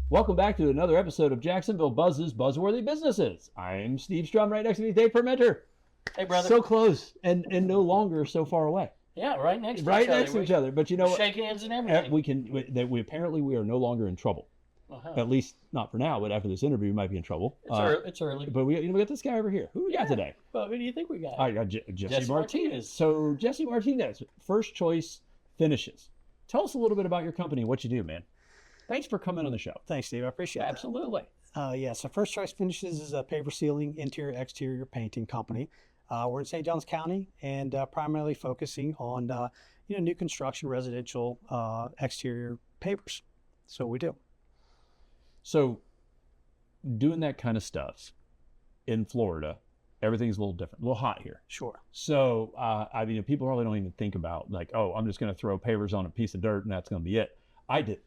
Welcome back to another episode of Jacksonville Buzz's Buzzworthy Businesses. I'm Steve Strum. Right next to me is Dave Permenter. Hey, brother. So close and no longer so far away. Yeah, right next to each other. Right next to each other. But you know what? Shake hands and everything. We are no longer in trouble. Uh-huh. At least not for now. But after this interview, we might be in trouble. It's early. But we got this guy over here. Who we got today? Well, who do you think we got? I got Jesse Martinez. Martinez. So Jesse Martinez, First Choice Finishes. Tell us a little bit about your company and what you do, man. Thanks for coming on the show. Thanks, Steve. I appreciate it. Absolutely. So First Choice Finishes is a paper sealing, interior, exterior painting company. We're in St. Johns County and primarily focusing on new construction, residential, exterior pavers. So we do. So doing that kind of stuff in Florida, everything's a little different, a little hot here. Sure. So, people probably don't even think about like, oh, I'm just going to throw pavers on a piece of dirt and that's going to be it. I did,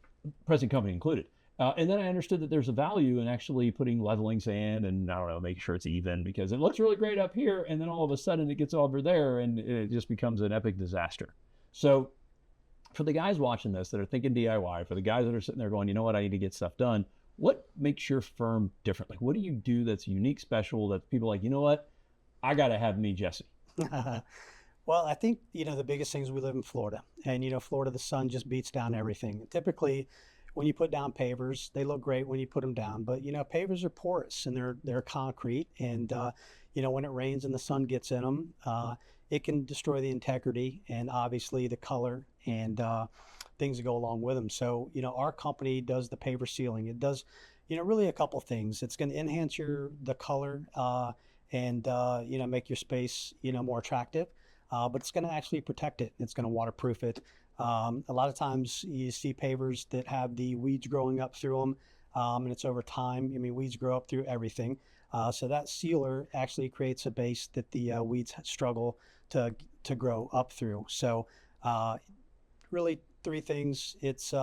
present company included. And then I understood that there's a value in actually putting leveling sand and, I don't know, making sure it's even because it looks really great up here. And then all of a sudden it gets over there and it just becomes an epic disaster. So for the guys watching this that are thinking DIY, for the guys that are sitting there going, you know what, I need to get stuff done. What makes your firm different? Like, what do you do that's unique, special, that people are like, you know what, I got to have me, Jesse? Well, I think, the biggest thing is we live in Florida. And, Florida, the sun just beats down everything. Typically, when you put down pavers, they look great when you put them down. But, pavers are porous and they're concrete. And, when it rains and the sun gets in them, it can destroy the integrity and obviously the color and things that go along with them. So, our company does the paver sealing. It does, really a couple things. It's going to enhance the color and make your space, more attractive. But it's going to actually protect it. It's going to waterproof it. A lot of times you see pavers that have the weeds growing up through them, and it's over time. Weeds grow up through everything. So that sealer actually creates a base that the weeds struggle to grow up through. So really three things. It's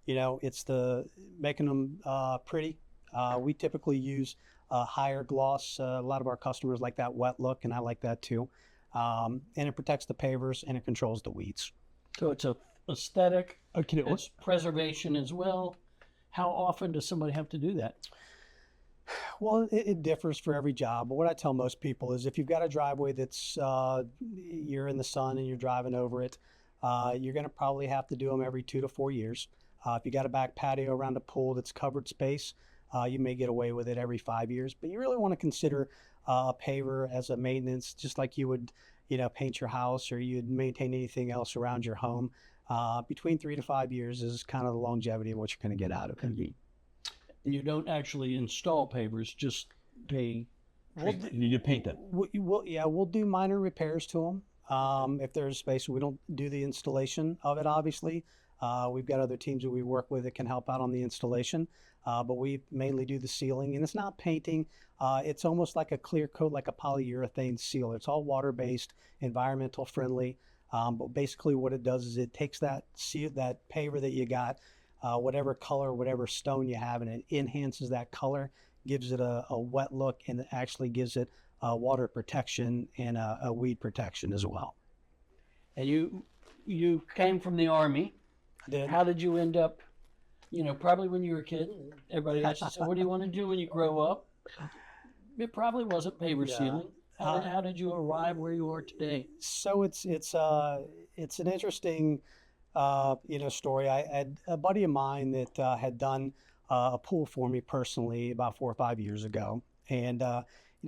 it's the making them pretty. We typically use higher gloss. A lot of our customers like that wet look, and I like that too. And it protects the pavers and it controls the weeds. So it's a aesthetic. Okay, it's preservation as well. How often does somebody have to do that? Well, it differs for every job. But what I tell most people is if you've got a driveway that's you're in the sun and you're driving over it, you're going to probably have to do them every 2 to 4 years. If you got a back patio around a pool that's covered space, you may get away with it every 5 years. But you really want to consider a paver as a maintenance, just like you would, paint your house or you'd maintain anything else around your home. Between 3 to 5 years is kind of the longevity of what you're going to get out of it. You don't actually install pavers, just you need to paint them. We'll do minor repairs to them. If there's space, we don't do the installation of it, obviously. We've got other teams that we work with that can help out on the installation, but we mainly do the sealing, and it's not painting. It's almost like a clear coat, like a polyurethane seal. It's all water-based, environmental friendly, but basically what it does is it takes that paver that you got, whatever color, whatever stone you have, and it enhances that color, gives it a wet look, and it actually gives it water protection and a weed protection as well. And you came from the Army. I did. How did you end up, probably when you were a kid, everybody asked you, so what do you want to do when you grow up? It probably wasn't paver sealing. How did you arrive where you are today? So it's an interesting story. I had a buddy of mine that had done a pool for me personally about 4 or 5 years ago, and I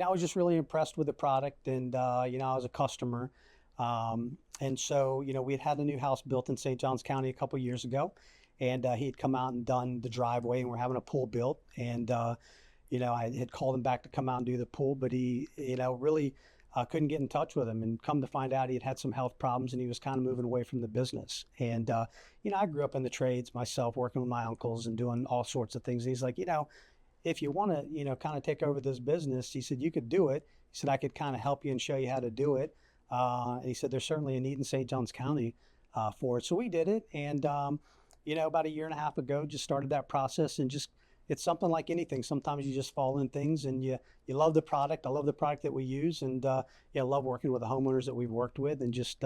was just really impressed with the product, and I was a customer, and so we had a new house built in St. Johns County a couple years ago, and he had come out and done the driveway, and we're having a pool built, and I had called him back to come out and do the pool, but he really couldn't get in touch with him, and come to find out he had some health problems and he was kind of moving away from the business. And I grew up in the trades myself, working with my uncles and doing all sorts of things. And he's like, if you want to kind of take over this business, he said, you could do it. He said, I could kind of help you and show you how to do it. And he said, there's certainly a need in St. Johns County for it. So we did it, and about a year and a half ago, just started that process. And just, it's something like anything. Sometimes you just fall in things, and you love the product. I love the product that we use, and love working with the homeowners that we've worked with, and just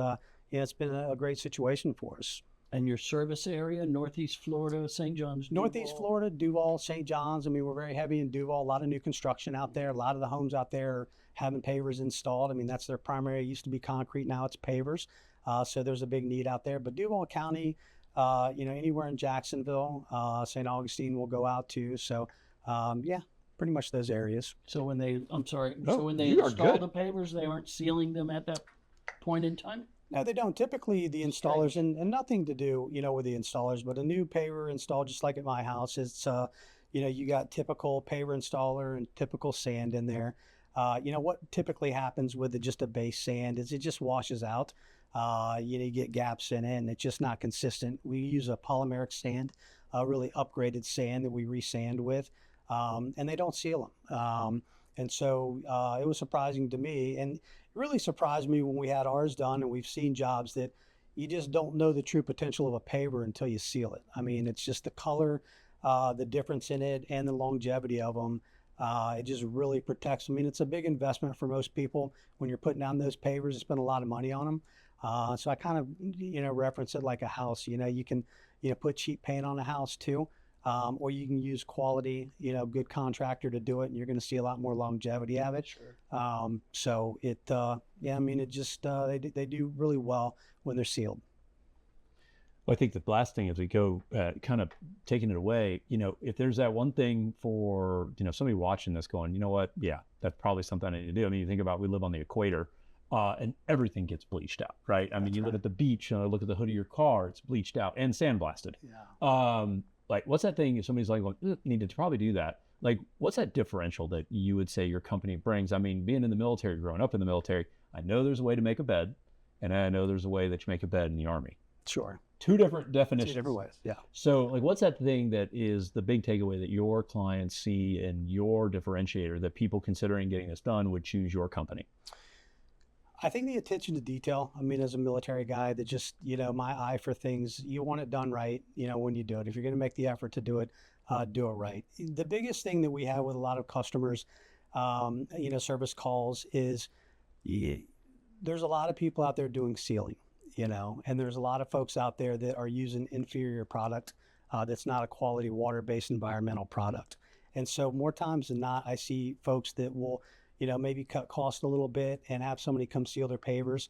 it's been a great situation for us. And your service area, Northeast Florida, St. John's, Northeast Duval? Florida, Duval, St. John's. I mean, we're very heavy in Duval. A lot of new construction out there. A lot of the homes out there are having pavers installed. I mean, that's their primary. It used to be concrete. Now it's pavers. So there's a big need out there. But Duval County, anywhere in Jacksonville, St. Augustine will go out to. So, pretty much those areas. So when they, I'm sorry, No, so when they you are install good. the pavers, they aren't sealing them at that point in time? No, they don't. Typically, the installers, and nothing to do, with the installers, but a new paver installed, just like at my house, it's, you got typical paver installer and typical sand in there. What typically happens with just a base sand is it just washes out. You get gaps in it, and it's just not consistent. We use a polymeric sand, a really upgraded sand that we resand with, and they don't seal them. And so it was surprising to me, and it really surprised me when we had ours done, and we've seen jobs that you just don't know the true potential of a paver until you seal it. I mean, it's just the color, the difference in it, and the longevity of them. It just really protects. I mean, it's a big investment for most people when you're putting down those pavers. You spend a lot of money on them. So I kind of, reference it like a house. You can, put cheap paint on a house too. Or you can use quality, good contractor to do it, and you're going to see a lot more longevity of it. Sure. So it, it just, they do really well when they're sealed. Well, I think the last thing as we go, kind of taking it away, if there's that one thing for, somebody watching this going, you know what? Yeah, that's probably something I need to do. I mean, you think about, we live on the equator, and everything gets bleached out, right? I mean, you look at the beach, look at the hood of your car, it's bleached out and sandblasted. Yeah. Like, what's that thing if somebody's like, well, you need to probably do that. Like, what's that differential that you would say your company brings? I mean, being in the military, growing up in the military, I know there's a way to make a bed, and I know there's a way that you make a bed in the Army. Sure. Two different definitions. Two different ways. Yeah. So, like, what's that thing that is the big takeaway that your clients see and your differentiator that people considering getting this done would choose your company? I think the attention to detail. I mean, as a military guy, that just, my eye for things, you want it done right, when you do it. If you're going to make the effort to do it right. The biggest thing that we have with a lot of customers, service calls is there's a lot of people out there doing sealing, and there's a lot of folks out there that are using inferior product that's not a quality water-based environmental product. And so more times than not, I see folks that will maybe cut cost a little bit and have somebody come seal their pavers,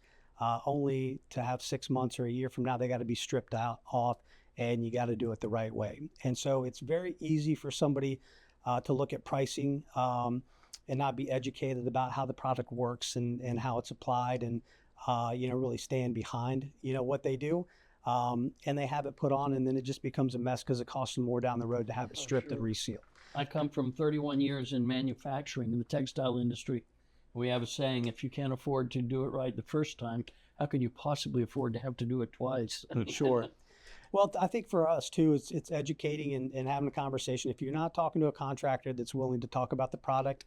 only to have 6 months or a year from now, they got to be stripped off, and you got to do it the right way. And so it's very easy for somebody to look at pricing and not be educated about how the product works and how it's applied, and really stand behind what they do. And they have it put on, and then it just becomes a mess because it costs them more down the road to have it stripped and resealed. I come from 31 years in manufacturing in the textile industry. We have a saying, if you can't afford to do it right the first time, how can you possibly afford to have to do it twice? Sure. Well, I think for us too, it's educating and having a conversation. If you're not talking to a contractor that's willing to talk about the product,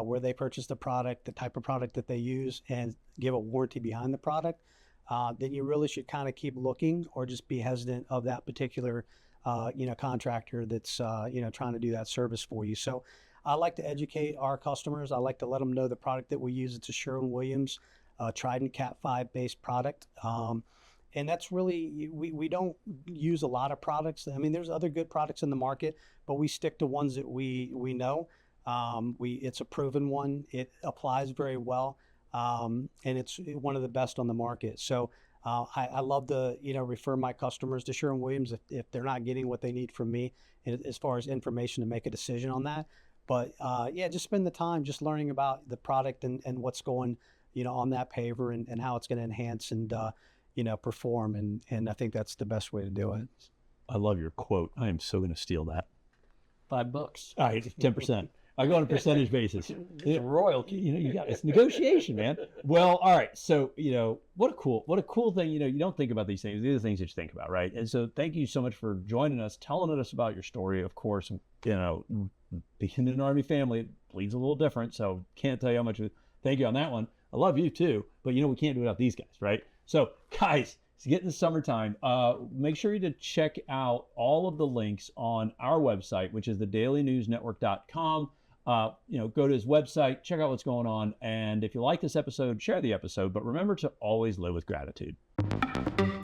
where they purchase the product, the type of product that they use, and give a warranty behind the product, then you really should kind of keep looking, or just be hesitant of that particular contractor that's, trying to do that service for you. So I like to educate our customers. I like to let them know the product that we use. It's a Sherwin-Williams Trident Cat 5 based product. And that's really, we don't use a lot of products. I mean, there's other good products in the market, but we stick to ones that we know. It's a proven one. It applies very well. And it's one of the best on the market. So I love to, refer my customers to Sherwin-Williams if they're not getting what they need from me as far as information to make a decision on that. But just spend the time just learning about the product and what's going, on that paver, and how it's going to enhance and, perform. And I think that's the best way to do it. I love your quote. I am so going to steal that. $5. All right, 10%. I go on a percentage basis. It's royalty. You got it's negotiation, man. Well, all right. So, what a cool thing. You don't think about these things. These are the things that you think about, right? And so, thank you so much for joining us, telling us about your story. Of course, being in an Army family, it bleeds a little different. So, can't tell you how much. Thank you on that one. I love you too, but we can't do it without these guys, right? So, guys, it's getting the summertime. Make sure to check out all of the links on our website, which is thedailynewsnetwork.com. Go to his website, check out what's going on. And if you like this episode, share the episode. But remember to always live with gratitude. you.